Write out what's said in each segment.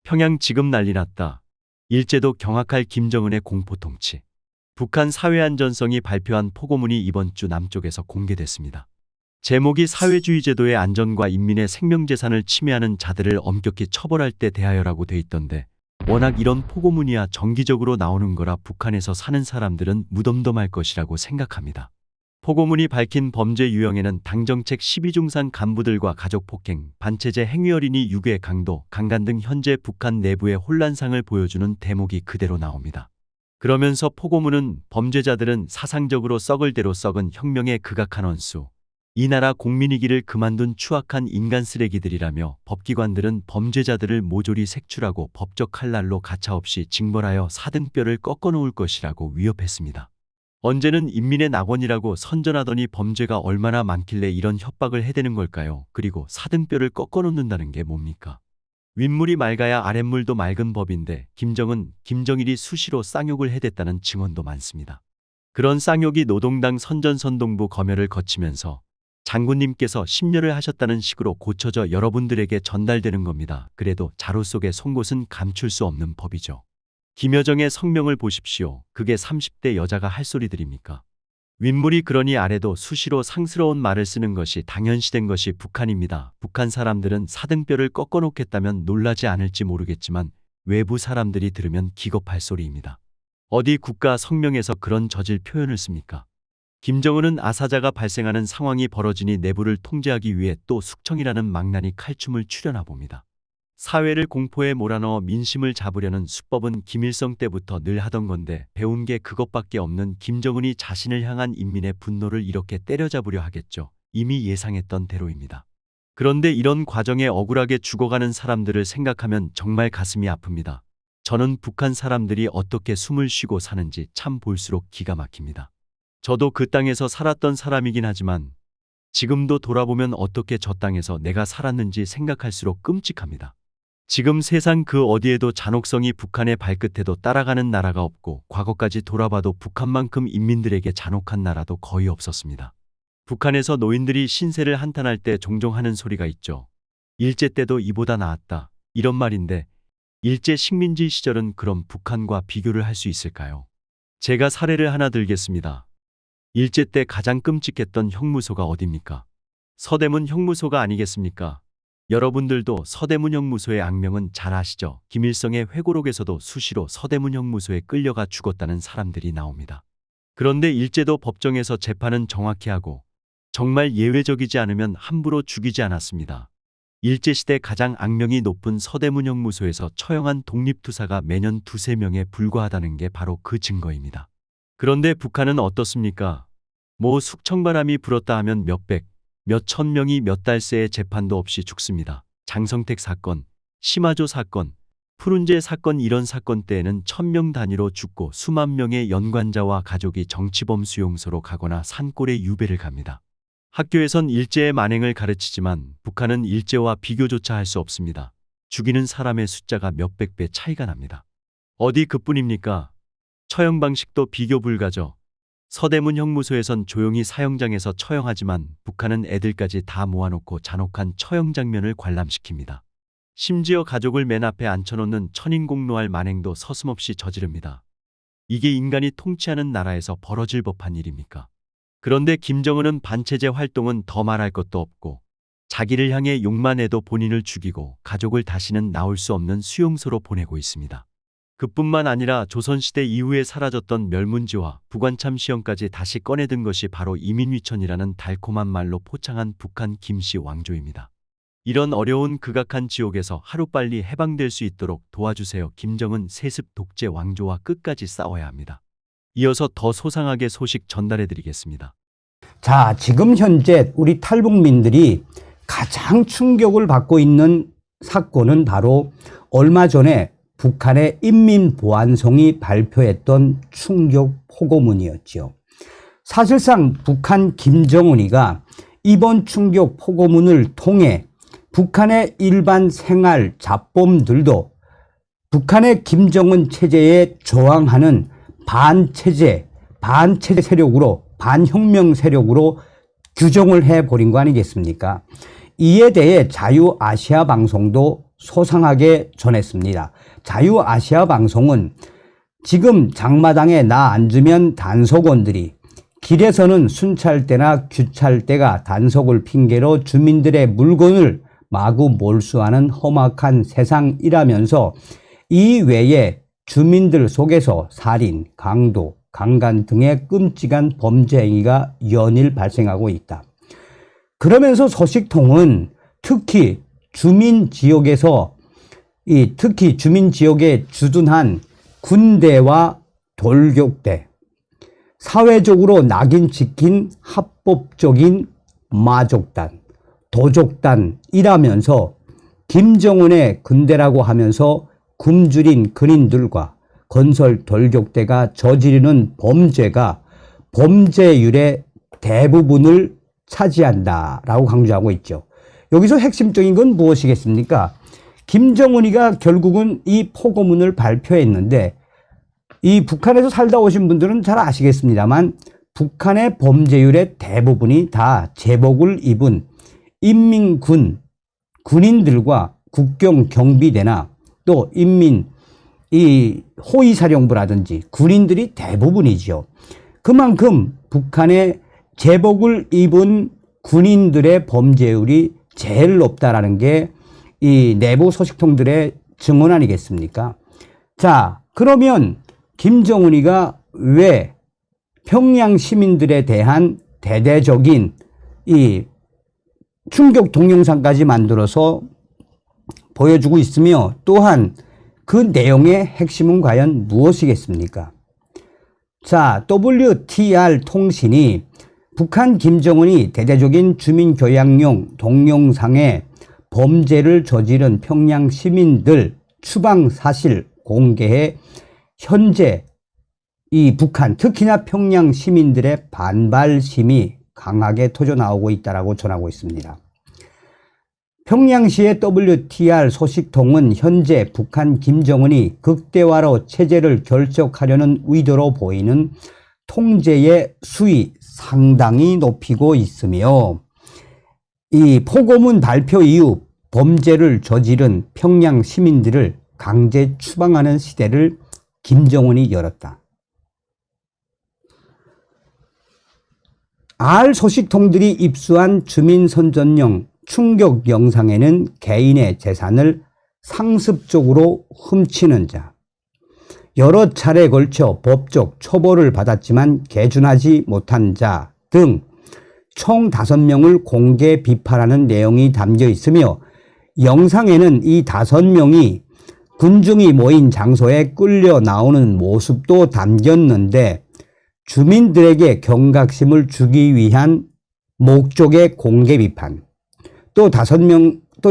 평양 지금 난리 났다. 일제도 경악할 김정은의 공포통치. 북한 사회안전성이 발표한 포고문이 이번 주 남쪽에서 공개됐습니다. 제목이 사회주의 제도의 안전과 인민의 생명재산을 침해하는 자들을 엄격히 처벌할 때 대하여라고 돼 있던데 워낙 이런 포고문이야 정기적으로 나오는 거라 북한에서 사는 사람들은 무덤덤할 것이라고 생각합니다. 포고문이 밝힌 범죄 유형에는 당정책 12중상 간부들과 가족폭행, 반체제 행위어린이 유괴 강도, 강간 등 현재 북한 내부의 혼란상을 보여주는 대목이 그대로 나옵니다. 그러면서 포고문은 범죄자들은 사상적으로 썩을 대로 썩은 혁명의 극악한 원수, 이 나라 국민이기를 그만둔 추악한 인간 쓰레기들이라며 법기관들은 범죄자들을 모조리 색출하고 법적 칼날로 가차없이 징벌하여 사등뼈를 꺾어놓을 것이라고 위협했습니다. 언제는 인민의 낙원이라고 선전하더니 범죄가 얼마나 많길래 이런 협박을 해대는 걸까요? 그리고 사등뼈를 꺾어놓는다는 게 뭡니까? 윗물이 맑아야 아랫물도 맑은 법인데 김정은, 김정일이 수시로 쌍욕을 해댔다는 증언도 많습니다. 그런 쌍욕이 노동당 선전선동부 검열을 거치면서 장군님께서 심려를 하셨다는 식으로 고쳐져 여러분들에게 전달되는 겁니다. 그래도 자루 속의 송곳은 감출 수 없는 법이죠. 김여정의 성명을 보십시오. 그게 30대 여자가 할 소리들입니까? 윗물이 그러니 아래도 수시로 상스러운 말을 쓰는 것이 당연시된 것이 북한입니다. 북한 사람들은 사등뼈를 꺾어놓겠다면 놀라지 않을지 모르겠지만 외부 사람들이 들으면 기겁할 소리입니다. 어디 국가 성명에서 그런 저질 표현을 씁니까? 김정은은 아사자가 발생하는 상황이 벌어지니 내부를 통제하기 위해 또 숙청이라는 망나니 칼춤을 추려나 봅니다. 사회를 공포에 몰아넣어 민심을 잡으려는 수법은 김일성 때부터 늘 하던 건데 배운 게 그것밖에 없는 김정은이 자신을 향한 인민의 분노를 이렇게 때려잡으려 하겠죠. 이미 예상했던 대로입니다. 그런데 이런 과정에 억울하게 죽어가는 사람들을 생각하면 정말 가슴이 아픕니다. 저는 북한 사람들이 어떻게 숨을 쉬고 사는지 참 볼수록 기가 막힙니다. 저도 그 땅에서 살았던 사람이긴 하지만 지금도 돌아보면 어떻게 저 땅에서 내가 살았는지 생각할수록 끔찍합니다. 지금 세상 그 어디에도 잔혹성이 북한의 발끝에도 따라가는 나라가 없고 과거까지 돌아봐도 북한만큼 인민들에게 잔혹한 나라도 거의 없었습니다. 북한에서 노인들이 신세를 한탄할 때 종종 하는 소리가 있죠. 일제 때도 이보다 나았다. 이런 말인데 일제 식민지 시절은 그럼 북한과 비교를 할 수 있을까요? 제가 사례를 하나 들겠습니다. 일제 때 가장 끔찍했던 형무소가 어딥니까? 서대문 형무소가 아니겠습니까? 여러분들도 서대문 형무소의 악명은 잘 아시죠? 김일성의 회고록에서도 수시로 서대문 형무소에 끌려가 죽었다는 사람들이 나옵니다. 그런데 일제도 법정에서 재판은 정확히 하고 정말 예외적이지 않으면 함부로 죽이지 않았습니다. 일제시대 가장 악명이 높은 서대문 형무소에서 처형한 독립투사가 매년 2~3명에 불과하다는 게 바로 그 증거입니다. 그런데 북한은 어떻습니까? 뭐 숙청바람이 불었다 하면 몇백, 몇천 명이 몇 달 새에 재판도 없이 죽습니다. 장성택 사건, 심화조 사건, 푸른재 사건 이런 사건 때에는 1000명 단위로 죽고 수만 명의 연관자와 가족이 정치범 수용소로 가거나 산골에 유배를 갑니다. 학교에선 일제의 만행을 가르치지만 북한은 일제와 비교조차 할 수 없습니다. 죽이는 사람의 숫자가 몇백 배 차이가 납니다. 어디 그뿐입니까? 처형 방식도 비교 불가죠. 서대문 형무소에선 조용히 사형장에서 처형하지만 북한은 애들까지 다 모아놓고 잔혹한 처형 장면을 관람시킵니다. 심지어 가족을 맨 앞에 앉혀놓는 천인공노할 만행도 서슴없이 저지릅니다. 이게 인간이 통치하는 나라에서 벌어질 법한 일입니까? 그런데 김정은은 반체제 활동은 더 말할 것도 없고 자기를 향해 욕만 해도 본인을 죽이고 가족을 다시는 나올 수 없는 수용소로 보내고 있습니다. 그뿐만 아니라 조선시대 이후에 사라졌던 멸문지와 부관참 시험까지 다시 꺼내든 것이 바로 이민위천이라는 달콤한 말로 포창한 북한 김씨 왕조입니다. 이런 어려운 극악한 지옥에서 하루빨리 해방될 수 있도록 도와주세요. 김정은 세습 독재 왕조와 끝까지 싸워야 합니다. 이어서 더 소상하게 소식 전달해드리겠습니다. 자, 지금 현재 우리 탈북민들이 가장 충격을 받고 있는 사건은 바로 얼마 전에 북한의 인민보안성이 발표했던 충격 포고문이었죠. 사실상 북한 김정은이가 이번 충격 포고문을 통해 북한의 일반 생활 잡범들도 북한의 김정은 체제에 저항하는 반체제 세력으로, 반혁명 세력으로 규정을 해버린 거 아니겠습니까? 이에 대해 자유아시아 방송도 소상하게 전했습니다. 자유아시아 방송은 지금 장마당에 나 앉으면 단속원들이, 길에서는 순찰대나 규찰대가 단속을 핑계로 주민들의 물건을 마구 몰수하는 험악한 세상이라면서 이 외에 주민들 속에서 살인, 강도, 강간 등의 끔찍한 범죄 행위가 연일 발생하고 있다. 그러면서 소식통은 특히 주민 지역에 주둔한 군대와 돌격대, 사회적으로 낙인 찍힌 합법적인 마족단, 도족단이라면서 김정은의 군대라고 하면서 굶주린 근인들과 건설 돌격대가 저지르는 범죄가 범죄율의 대부분을 차지한다라고 강조하고 있죠. 여기서 핵심적인 건 무엇이겠습니까? 김정은이가 결국은 이 포고문을 발표했는데, 이 북한에서 살다 오신 분들은 잘 아시겠습니다만 북한의 범죄율의 대부분이 다 제복을 입은 군인들과 국경 경비대나 또 호위사령부라든지 군인들이 대부분이죠. 그만큼 북한의 제복을 입은 군인들의 범죄율이 제일 높다라는 게 이 내부 소식통들의 증언 아니겠습니까? 자, 그러면 김정은이가 왜 평양 시민들에 대한 대대적인 이 충격 동영상까지 만들어서 보여주고 있으며, 또한 그 내용의 핵심은 과연 무엇이겠습니까? 자, WTR 통신이 북한 김정은이 대대적인 주민교양용 동영상에 범죄를 저지른 평양 시민들 추방 사실 공개해 현재 이 북한, 특히나 평양 시민들의 반발심이 강하게 터져나오고 있다고 전하고 있습니다. 평양시의 WTR 소식통은 현재 북한 김정은이 극대화로 체제를 결속하려는 의도로 보이는 통제의 수위 상당히 높이고 있으며, 이 포고문 발표 이후 범죄를 저지른 평양 시민들을 강제 추방하는 시대를 김정은이 열었다. R 소식통들이 입수한 주민선전용 충격 영상에는 개인의 재산을 상습적으로 훔치는 자, 여러 차례에 걸쳐 법적 처벌을 받았지만 개준하지 못한 자 등 총 5명을 공개 비판하는 내용이 담겨 있으며, 영상에는 이 5명이 군중이 모인 장소에 끌려 나오는 모습도 담겼는데, 주민들에게 경각심을 주기 위한 목적의 공개 비판, 또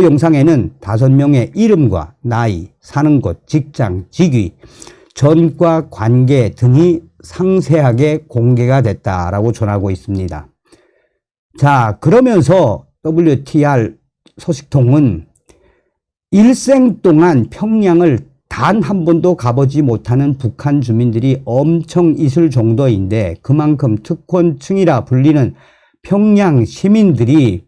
영상에는 5명의 이름과 나이, 사는 곳, 직장, 직위, 전과 관계 등이 상세하게 공개가 됐다라고 전하고 있습니다. 자, 그러면서 WTR 소식통은 일생 동안 평양을 단 한 번도 가보지 못하는 북한 주민들이 엄청 있을 정도인데, 그만큼 특권층이라 불리는 평양 시민들이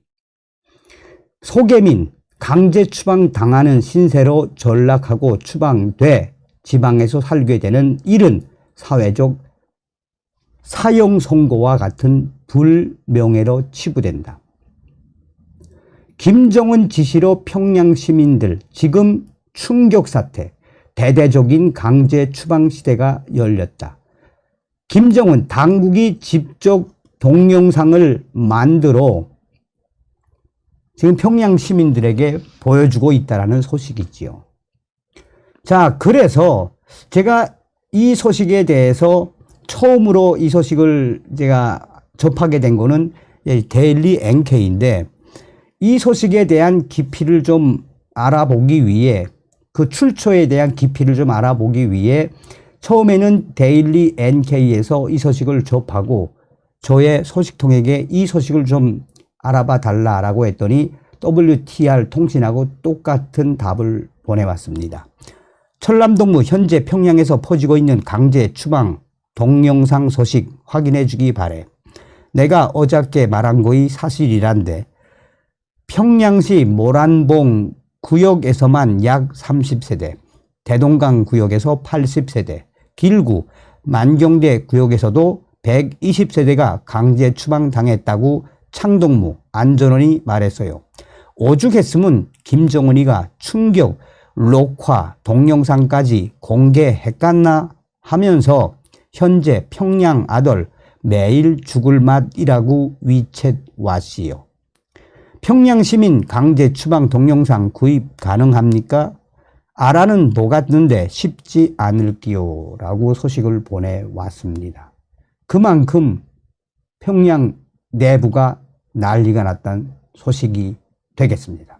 소개민, 강제 추방 당하는 신세로 전락하고 추방돼 지방에서 살게 되는 일은 사회적 사형 선고와 같은 불명예로 치부된다. 김정은 지시로 평양 시민들 지금 충격 사태, 대대적인 강제 추방 시대가 열렸다. 김정은 당국이 직접 동영상을 만들어 지금 평양 시민들에게 보여주고 있다는 소식이지요. 자, 그래서 제가 이 소식에 대해서 처음으로 이 소식을 제가 접하게 된 거는 데일리 NK인데, 이 소식에 대한 깊이를 좀 알아보기 위해, 그 출처에 대한 깊이를 좀 알아보기 위해 처음에는 데일리 NK에서 이 소식을 접하고 저의 소식통에게 이 소식을 좀 알아봐 달라라고 했더니 WTR 통신하고 똑같은 답을 보내왔습니다. 천남동무 현재 평양에서 퍼지고 있는 강제 추방 동영상 소식 확인해 주기 바래. 내가 어저께 말한 거이 사실이란데 평양시 모란봉 구역에서만 약 30세대, 대동강 구역에서 80세대, 길구, 만경대 구역에서도 120세대가 강제 추방당했다고 창동무 안전원이 말했어요. 오죽했으면 김정은이가 충격, 녹화, 동영상까지 공개했겠나 하면서 현재 평양 아들 매일 죽을 맛이라고 위챗 왔시요. 평양 시민 강제 추방 동영상 구입 가능합니까? 알아는 녹았는데 쉽지 않을게요 라고 소식을 보내왔습니다. 그만큼 평양 내부가 난리가 났다는 소식이 되겠습니다.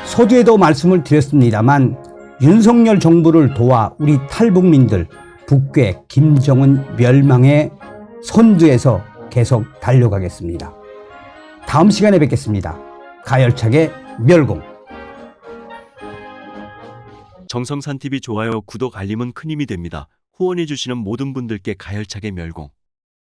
서두에도 말씀을 드렸습니다만 윤석열 정부를 도와 우리 탈북민들 북괴 김정은 멸망의 선두에서 계속 달려가겠습니다. 다음 시간에 뵙겠습니다. 가열차게 멸공. 정성산 TV 좋아요, 구독, 알림은 큰 힘이 됩니다. 후원해 주시는 모든 분들께 가열차게 멸공.